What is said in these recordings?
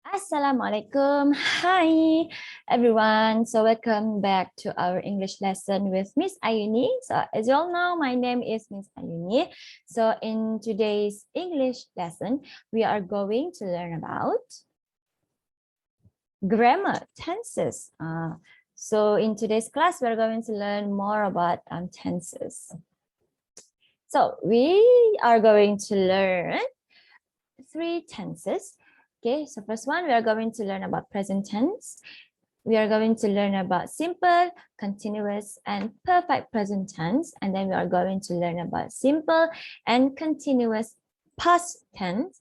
Assalamualaikum. Hi everyone. So welcome back to our English lesson with Miss Ayuni. So as you all know, my name is Miss Ayuni. So in today's English lesson, we are going to learn about grammar, tenses. So in today's class, we're going to learn more about tenses. So we are going to learn 3 tenses. Okay, so first one, we are going to learn about present tense. We are going to learn about simple, continuous, and perfect present tense. And then we are going to learn about simple and continuous past tense.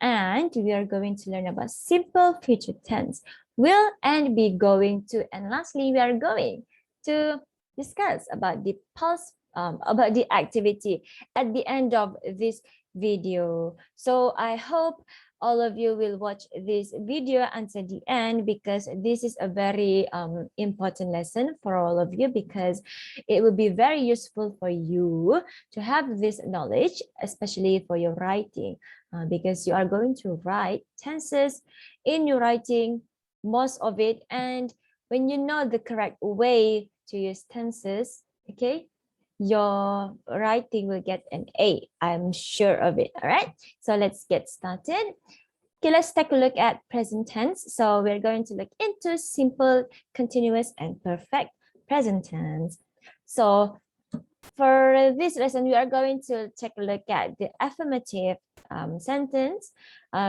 And we are going to learn about simple future tense. Will and be going to. And lastly, we are going to discuss about the pulse, about the activity at the end of this video. So I hope all of you will watch this video until the end, because this is a very important lesson for all of you, because it will be very useful for you to have this knowledge, especially for your writing, because you are going to write tenses in your writing, most of it. And when you know the correct way to use tenses, okay, your writing will get an A. I'm sure of it. All right, so let's get started. Okay, let's take a look at present tense. So we're going to look into simple, continuous, and perfect present tense. So for this lesson, we are going to take a look at the affirmative sentence,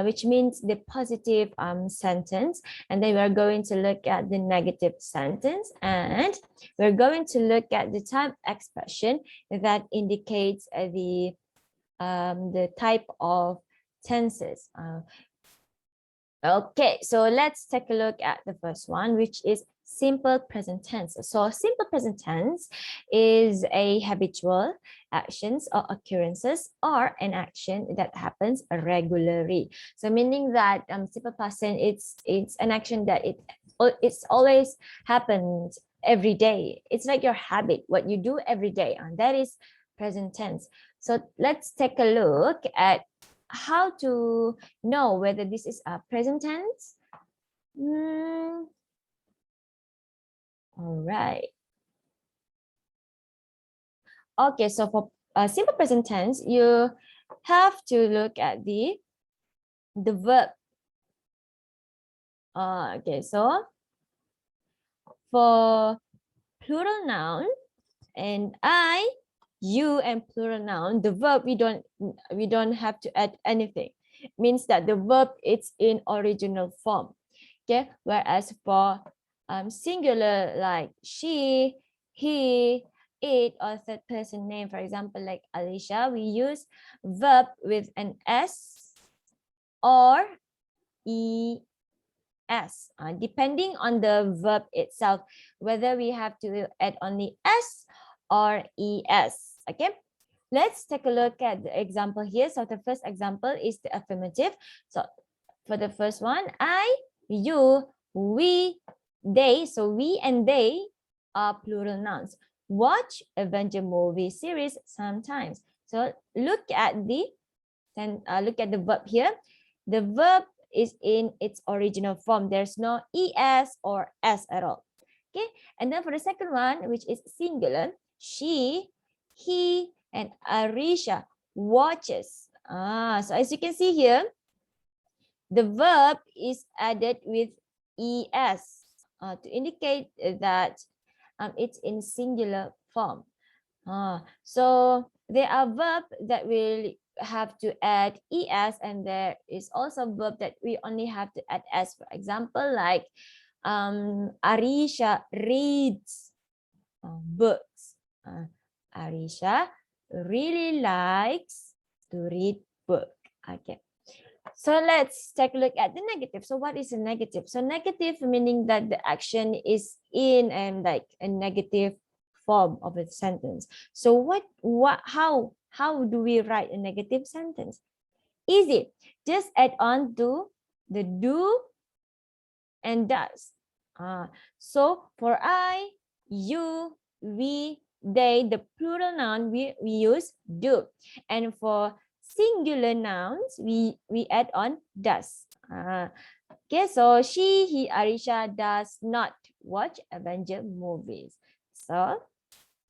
which means the positive sentence. And then we're going to look at the negative sentence. And we're going to look at the type expression that indicates the type of tenses. Okay, so let's take a look at the first one, which is simple present tense. So simple present tense is a habitual actions or occurrences or an action that happens regularly. So meaning that simple past tense, it's an action that it's always happens every day. It's like your habit, what you do every day, and that is present tense. So let's take a look at how to know whether this is a present tense. All right. Okay, so for simple present tense, you have to look at the verb. Okay, so for plural noun and I, you, and plural noun, the verb we don't have to add anything. It means that the verb it's in original form. Okay, whereas for singular like she, he, it, or third person name, for example, like Alicia, we use verb with an S or ES, depending on the verb itself, whether we have to add only S or ES. Okay, let's take a look at the example here. So the first example is the affirmative. So for the first one, I, you, we, they. So we and they are plural nouns. Watch Avenger movie series sometimes. So look at the verb here. The verb is in its original form. There's no ES or S at all. Okay, and then for the second one, which is singular, she, he, and Arisha watches. So as you can see here, the verb is added with ES to indicate that it's in singular form. So there are verbs that will have to add ES, and there is also verb that we only have to add S. For example, like Arisha reads books. Arisha really likes to read book. Okay. So let's take a look at the negative. So what is a negative? So negative meaning that the action is in and like a negative form of a sentence. So how do we write a negative sentence? Easy. Just add on to the do and does. So for I, you, we, they, the plural noun, we use do. And for singular nouns, we add on does. Okay, so she, he, Arisha does not watch Avenger movies. So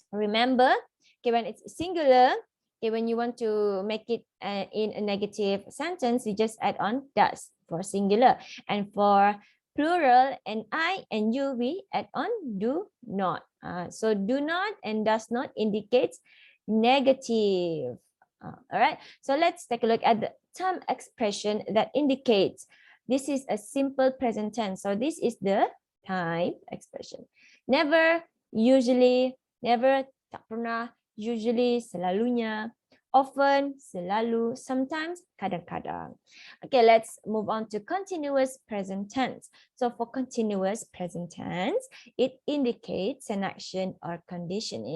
remember, okay, when it's singular, okay, when you want to make it in a negative sentence, you just add on does for singular. And for plural and I and you, we add on do not. So do not and does not indicates negative. All right, so let's take a look at the term expression that indicates this is a simple present tense. So this is the time expression. Never, usually, never, tak pernah, usually, selalunya, often, selalu, sometimes, kadang-kadang. Okay, let's move on to continuous present tense. So for continuous present tense, it indicates an action or condition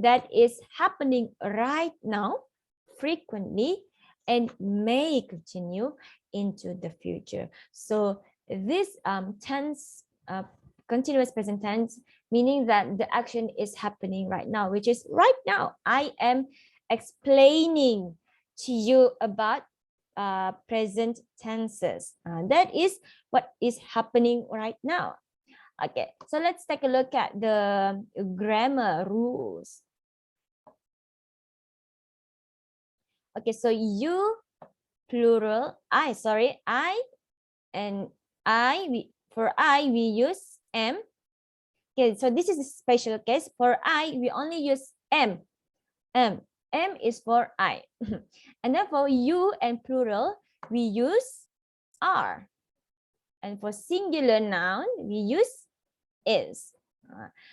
that is happening right now, frequently, and may continue into the future. So this tense, continuous present tense, meaning that the action is happening right now, which is right now. I am explaining to you about present tenses. That is what is happening right now. Okay, so let's take a look at the grammar rules. Okay, so you, plural, I and for I, we use am. Okay, so this is a special case. For I, we only use am. M is for I. And then for you and plural, we use are. And for singular noun, we use is.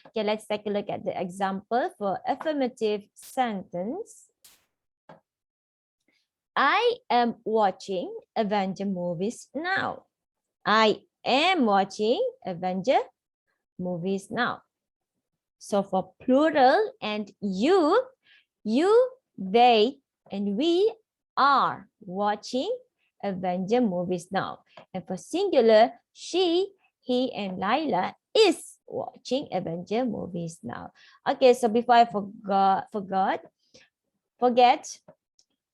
Okay, let's take a look at the example for affirmative sentence. I am watching Avenger movies now. I am watching Avenger movies now. So for plural and you, they, and we are watching Avenger movies now. And for singular, she, he, and Laila is watching Avenger movies now. Okay, so before I forget.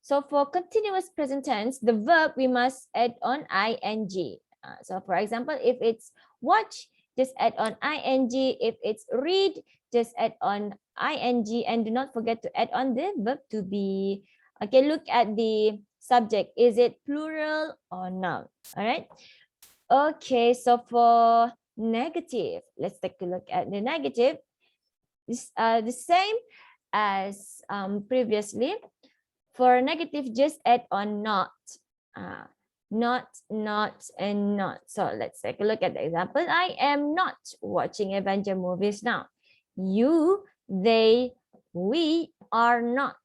So for continuous present tense, the verb we must add on ing. So for example, if it's watch, just add on ing. If it's read, just add on ing, and do not forget to add on the verb to be. Okay, look at the subject. Is it plural or noun? All right. Okay, so for negative, let's take a look at the negative. This the same as previously. For negative, just add on not. Not, and not. So let's take a look at the example. I am not watching Avenger movies now. You, they, we are not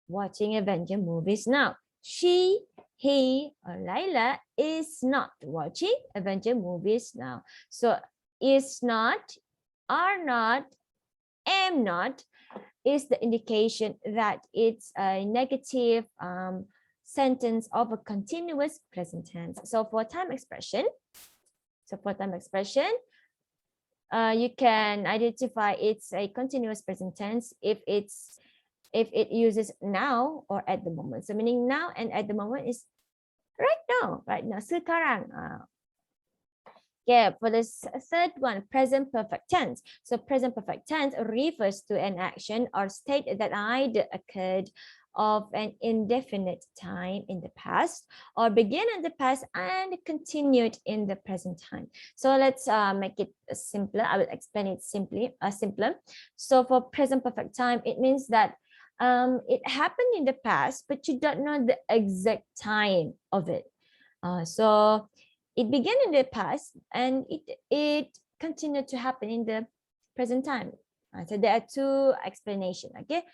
watching Avenger movies now. She, he, or Laila is not watching Avenger movies now. So is not, are not, am not is the indication that it's a negative sentence of a continuous present tense. So for time expression, you can identify it's a continuous present tense if it uses now or at the moment. So meaning now and at the moment is right now, sekarang. Yeah, for the third one, present perfect tense. So present perfect tense refers to an action or state that either occurred of an indefinite time in the past or began in the past and continued in the present time. So let's make it simpler. I will explain it simpler. So for present perfect time, it means that it happened in the past, but you don't know the exact time of it. So it began in the past and it continued to happen in the present time. So there are two explanations. Okay.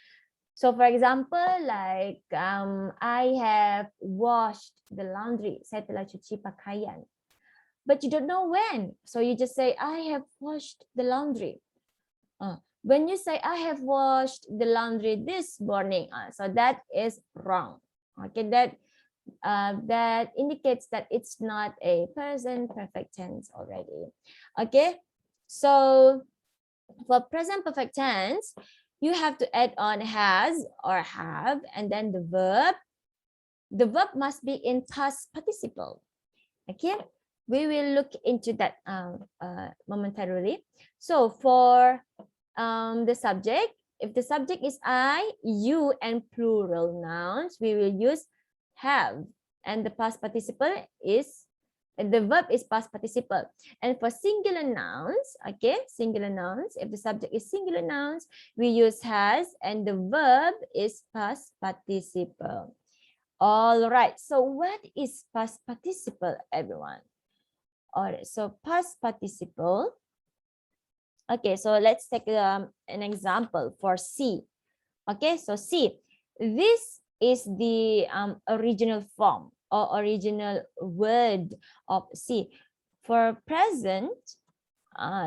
So for example, like I have washed the laundry. Saya telah cuci pakaian. But you don't know when. So you just say, I have washed the laundry. When you say, I have washed the laundry this morning, so that is wrong. Okay, that indicates that it's not a present perfect tense already. Okay, so for present perfect tense, you have to add on has or have and then the verb the verb must be in past participle. Okay, we will look into that momentarily. So for the subject, if the subject is I, you, and plural nouns, we will use have, and the past participle is, and the verb is past participle. And for singular nouns, okay, singular nouns, if the subject is singular nouns, we use has, and the verb is past participle. All right, so what is past participle, everyone? All right, so past participle. Okay, so let's take an example for C. Okay, so C, this is the original form or original word of C. For present,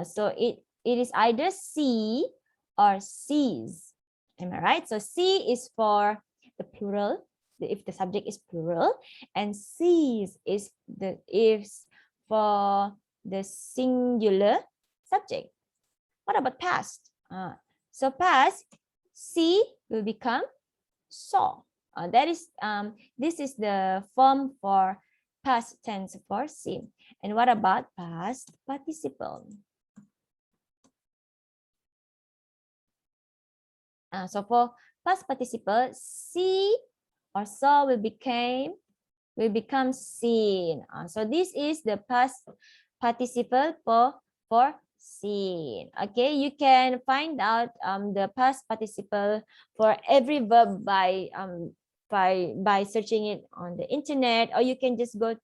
so it is either C or Cs. Am I right? So C is for the plural, if the subject is plural, and Cs is for the singular subject. What about past? So past, see will become saw. This is the form for past tense for see. And what about past participle? So for past participle, see or saw will become seen. So this is the past participle for seen. Okay, you can find out the past participle for every verb by searching it on the internet, or you can just go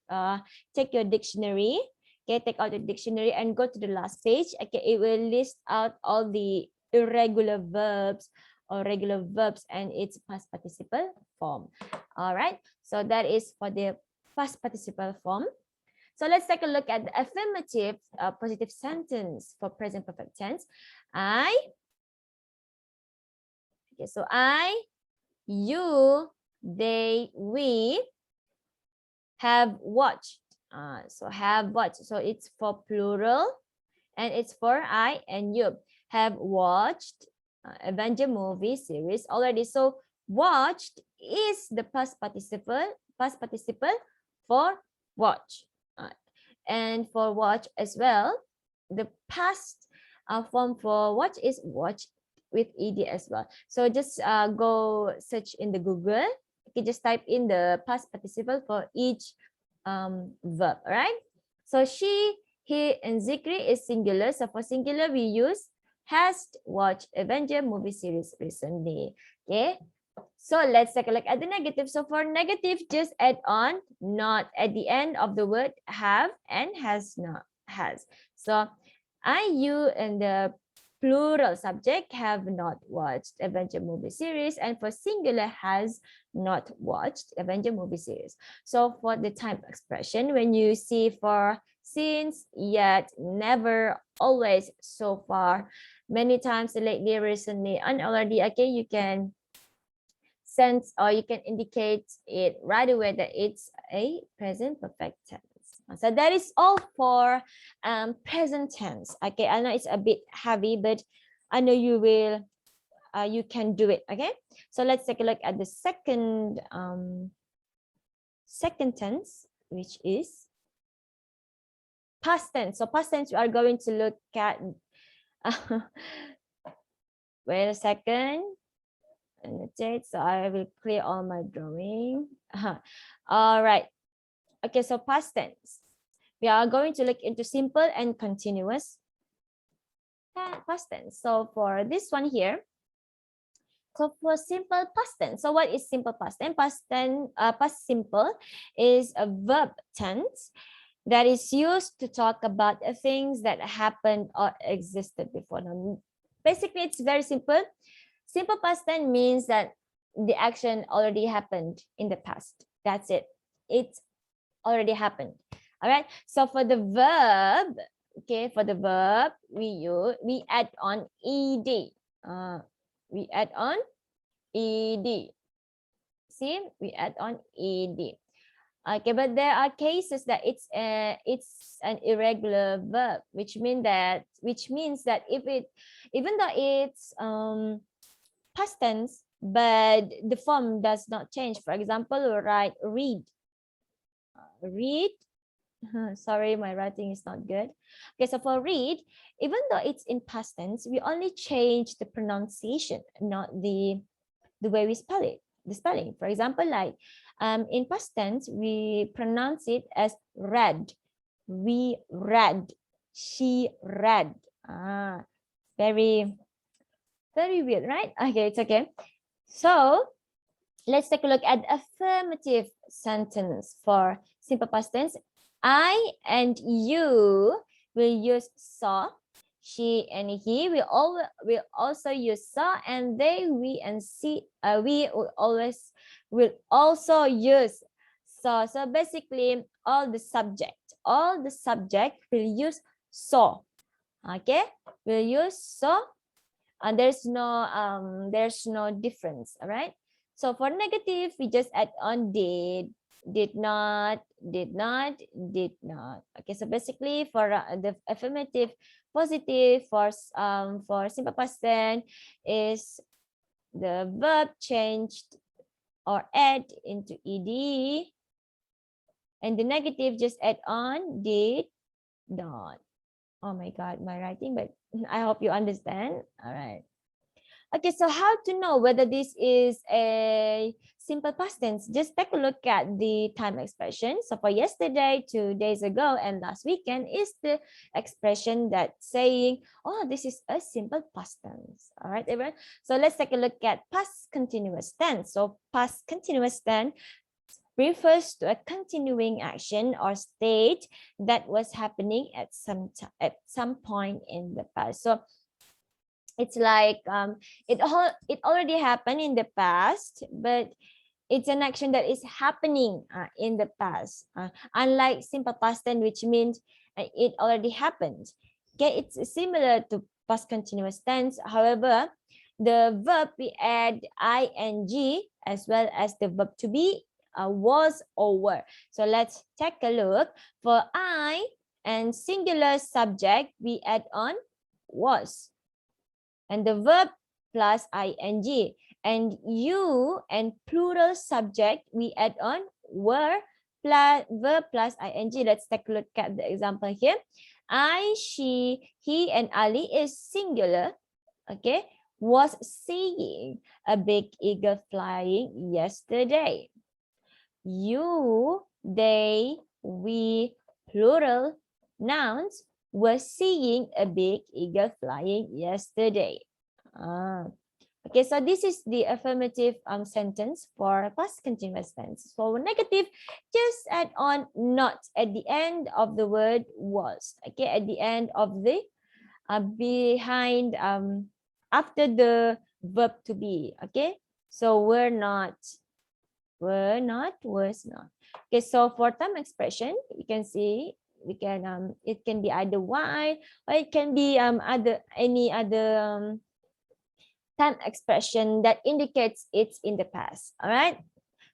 take your dictionary. Okay, take out the dictionary and go to the last page. Okay, it will list out all the irregular verbs or regular verbs and its past participle form. All right, so that is for the past participle form. So let's take a look at the affirmative positive sentence for present perfect tense. Okay, so I, you, they, we have watched. So have watched. So it's for plural and it's for I and you. Have watched Avenger movie series already. So watched is the past participle for watch. And for watch as well, the past form for watch is watch with ed as well. So just go search in the Google. You can just type in the past participle for each verb. All right, so she, he, and Zikri is singular. So for singular, we use has watched Avenger movie series recently. Okay, so let's take a look at the negative. So for negative, just add on not at the end of the word have and has not has. So I, you, and the plural subject have not watched Avenger movie series, and for singular has not watched Avenger movie series. So for the time expression, when you see for since, yet, never, always, so far, many times, lately, recently, and already, okay, you can sense or you can indicate it right away that it's a present perfect tense. So that is all for present tense. Okay, I know it's a bit heavy, but I know you will you can do it. Okay, so let's take a look at the second tense, which is past tense. So past tense, we are going to look at wait a second. So I will clear all my drawing. All right. Okay, so past tense. We are going to look into simple and continuous past tense. So for this one here, so for simple past tense, so what is simple past tense? Past simple is a verb tense that is used to talk about things that happened or existed before. Now, basically, it's very simple. Simple past tense means that the action already happened in the past. That's it. It's already happened. All right. So for the verb, okay, for the verb, we add on ed. We add on ed. See, we add on ed. Okay, but there are cases that it's an irregular verb, which means that if it, even though it's past tense, but the form does not change. For example, we write read. Read. Sorry, my writing is not good. Okay, so for read, even though it's in past tense, we only change the pronunciation, not the way we spell it, the spelling. For example, like in past tense, we pronounce it as read. We read. She read. Very, very weird, right? Okay, it's okay. So let's take a look at affirmative sentence for simple past tense. I and you will use saw. She and he will also use saw, and they, we, and see. We will also use saw. So basically, all the subject will use saw. Okay, we'll use saw. And there's no difference. All right. So for negative, we just add on did not. Okay, so basically for the affirmative positive for simple past tense is the verb changed or add into ed, and the negative just add on did not. Oh my god, my writing, but I hope you understand. All right. Okay, so how to know whether this is a simple past tense? Just take a look at the time expression. So for yesterday, 2 days ago, and last weekend is the expression that saying, oh, this is a simple past tense. All right, everyone. So let's take a look at past continuous tense. So past continuous tense refers to a continuing action or state that was happening at some point in the past. So it's like it already happened in the past, but it's an action that is happening in the past. Unlike simple past tense, which means it already happened. Okay, it's similar to past continuous tense. However, the verb we add ing as well as the verb to be was over. So let's take a look. For I and singular subject, we add on was, and the verb plus ing, and you and plural subject we add on were plus verb plus ing. Let's take a look at the example here. I, she, he, and Ali is singular. Okay, was seeing a big eagle flying yesterday. You, they, we, plural nouns, were seeing a big eagle flying yesterday. Okay, so this is the affirmative sentence for past continuous tense. So negative, just add on not at the end of the word was. Okay, at the end of the behind after the verb to be. Okay, so were not, was not. Okay, so for time expression, you can see we can it can be either why, or it can be any other time expression that indicates it's in the past. All right,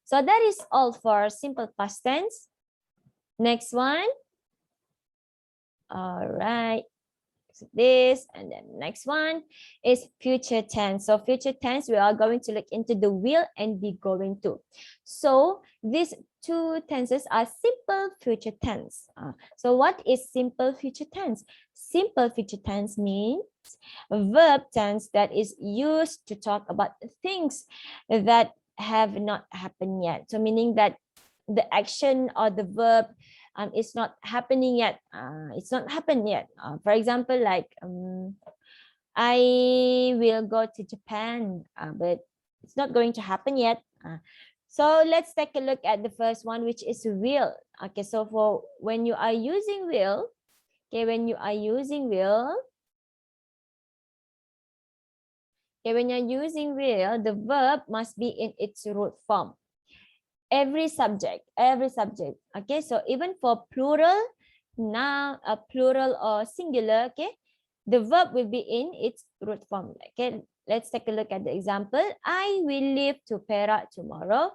so that is all for simple past tense. Next one. All right, this, and then next one is future tense. So future tense, we are going to look into the will and be going to. So these two tenses are simple future tense. So what is simple future tense? Simple future tense means a verb tense that is used to talk about things that have not happened yet. So meaning that the action or the verb it's not happening yet. It's not happened yet. For example, like I will go to Japan, but it's not going to happen yet. So let's take a look at the first one, which is will. Okay, so for when you are using will, okay, when you're using will, the verb must be in its root form. Every subject. Okay, so even for plural, now a plural or singular, okay, the verb will be in its root form. Okay, let's take a look at the example. I will leave to Perak tomorrow.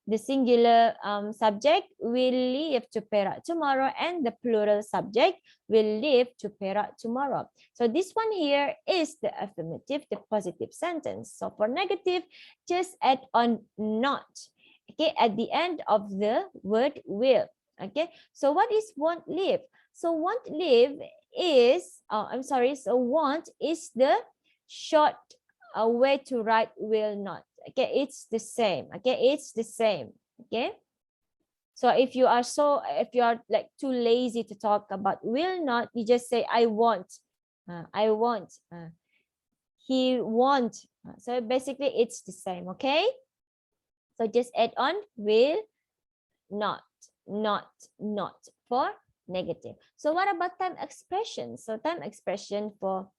the singular subject will leave to Perak tomorrow, and the plural subject will leave to Perak tomorrow. So this one here is the affirmative, the positive sentence. So for negative, just add on not, okay, at the end of the word will. Okay, so what is won't leave? So won't leave is, so won't is the short way to write will not. Okay, it's the same. Okay, it's the same. Okay, so if you are like too lazy to talk about will not, you just say I want. I want. He won't. So basically it's the same. Okay, so just add on will not for negative. So what about time expression? So time expression for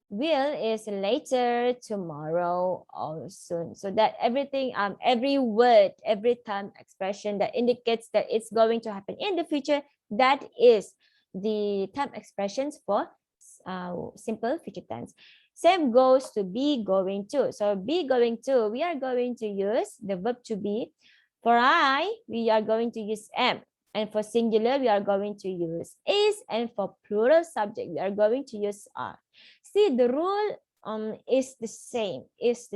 will is later, tomorrow, or soon. So that everything, every word, every time expression that indicates that it's going to happen in the future, that is the time expressions for simple future tense. Same goes to be going to. So be going to, we are going to use the verb to be. For I, we are going to use am. And for singular, we are going to use is. And for plural subject, we are going to use are. See, the rule is the same. It's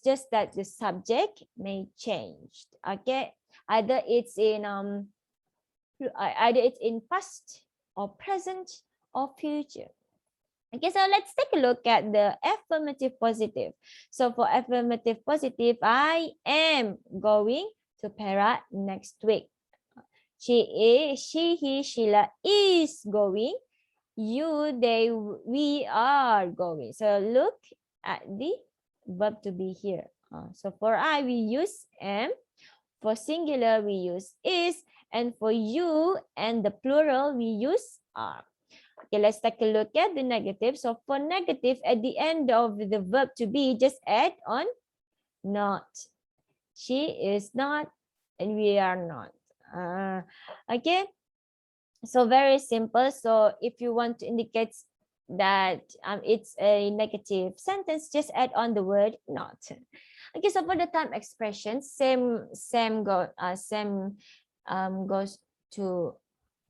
just that the subject may change. Okay, either it's in past or present or future. Okay, so let's take a look at the affirmative positive. So for affirmative positive, I am going to Perak next week. He, Sheila is going. You, they, we are going. So look at the verb to be here. So for I, we use am. For singular, we use is. And for you and the plural, we use are. Okay, let's take a look at the negative. So for negative, at the end of the verb to be, just add on not. She is not, and we are not. Okay, so very simple. So if you want to indicate that it's a negative sentence, just add on the word not. Okay, so for the time expression, goes to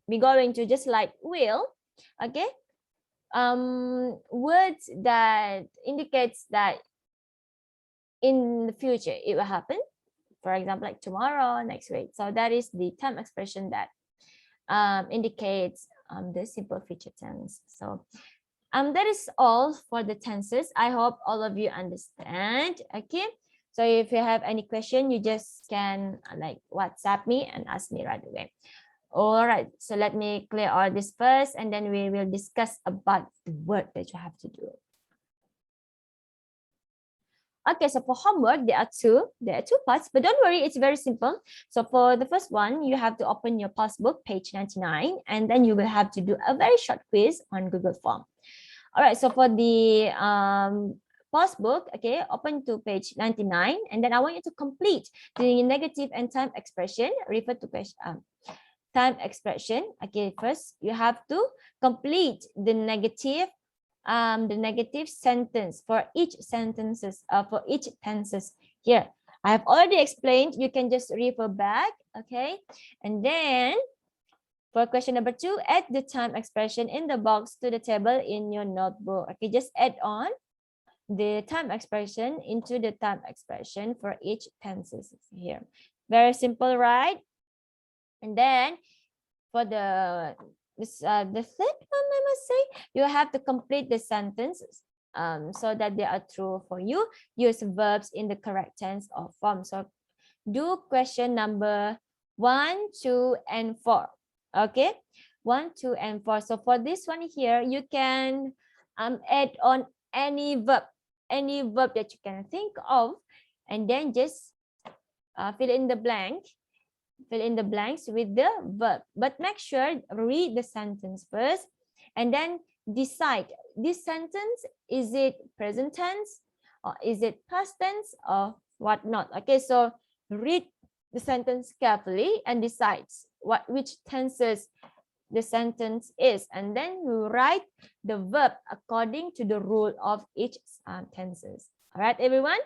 be going to, just like will. Okay, words that indicates that in the future it will happen, for example, like tomorrow, next week. So that is the time expression that indicates the simple future tense. So that is all for the tenses. I hope all of you understand. Okay, so if you have any question, you just can like WhatsApp me and ask me right away. All right, so let me clear all this first, and then we will discuss about the work that you have to do. Okay, so for homework, there are two parts, but don't worry, it's very simple. So for the first one, you have to open your passbook, page 99, and then you will have to do a very short quiz on Google Form. All right, so for the passbook, okay, open to page 99, and then I want you to complete the negative and time expression. Refer to page time expression. Okay, first you have to complete the negative sentence for each tenses here. I have already explained. You can just refer back. Okay, and then for question number 2, add the time expression in the box to the table in your notebook. Okay, just add on the time expression into the time expression for each tenses here. Very simple, right? And then for the third one, I must say, you have to complete the sentences so that they are true for you. Use verbs in the correct tense or form. So do question number 1, 2, and 4. Okay, 1, 2, and 4. So for this one here, you can add on any verb that you can think of, and then just fill in the blanks with the verb. But make sure read the sentence first, and then decide this sentence, is it present tense or is it past tense or whatnot. Okay, so read the sentence carefully and decide which tenses the sentence is, and then we write the verb according to the rule of each tenses. All right, everyone,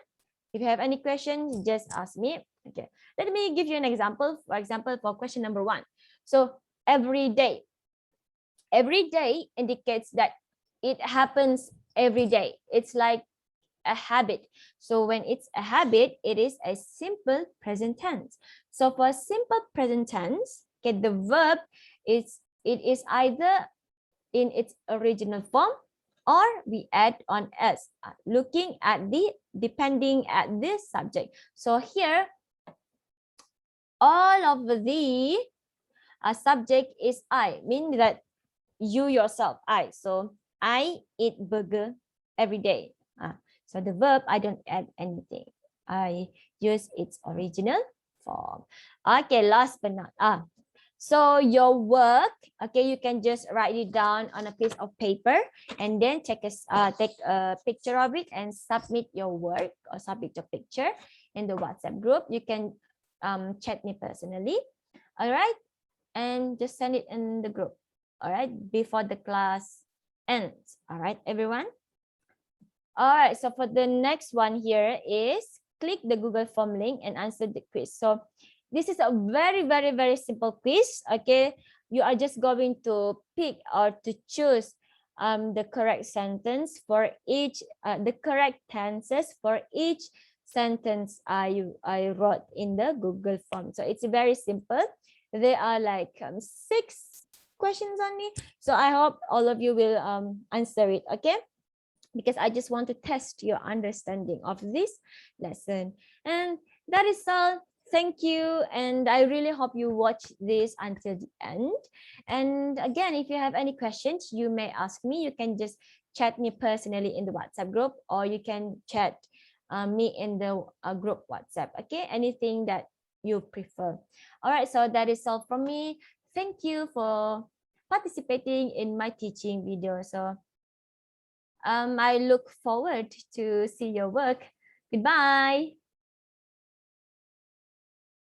if you have any questions, just ask me. Okay, let me give you an example. For example, for question number 1. So every day indicates that it happens every day. It's like a habit. So when it's a habit, it is a simple present tense. So for simple present tense, okay, the verb is either in its original form or we add on s, looking at the depending at this subject. So here all of the subject is I, meaning that you yourself, I. So I eat burger every day. So the verb, I don't add anything. I use its original form. Okay, last but not so your work, okay, you can just write it down on a piece of paper and then take a picture of it and submit your work or submit your picture in the WhatsApp group. You can chat me personally, all right, and just send it in the group, all right, before the class ends. All right, everyone. All right, so for the next one here is click the Google form link and answer the quiz. So this is a very, very, very simple quiz. Okay, you are just going to pick or to choose the correct sentence for each, the correct tenses for each sentence I wrote in the Google form. So it's very simple. There are like 6 questions only. So I hope all of you will answer it. Okay, because I just want to test your understanding of this lesson. And that is all. Thank you. And I really hope you watch this until the end. And again, if you have any questions, you may ask me. You can just chat me personally in the WhatsApp group, or you can chat me in the group WhatsApp. Okay, anything that you prefer. All right, so that is all from me. Thank you for participating in my teaching video. So I look forward to see your work. Goodbye.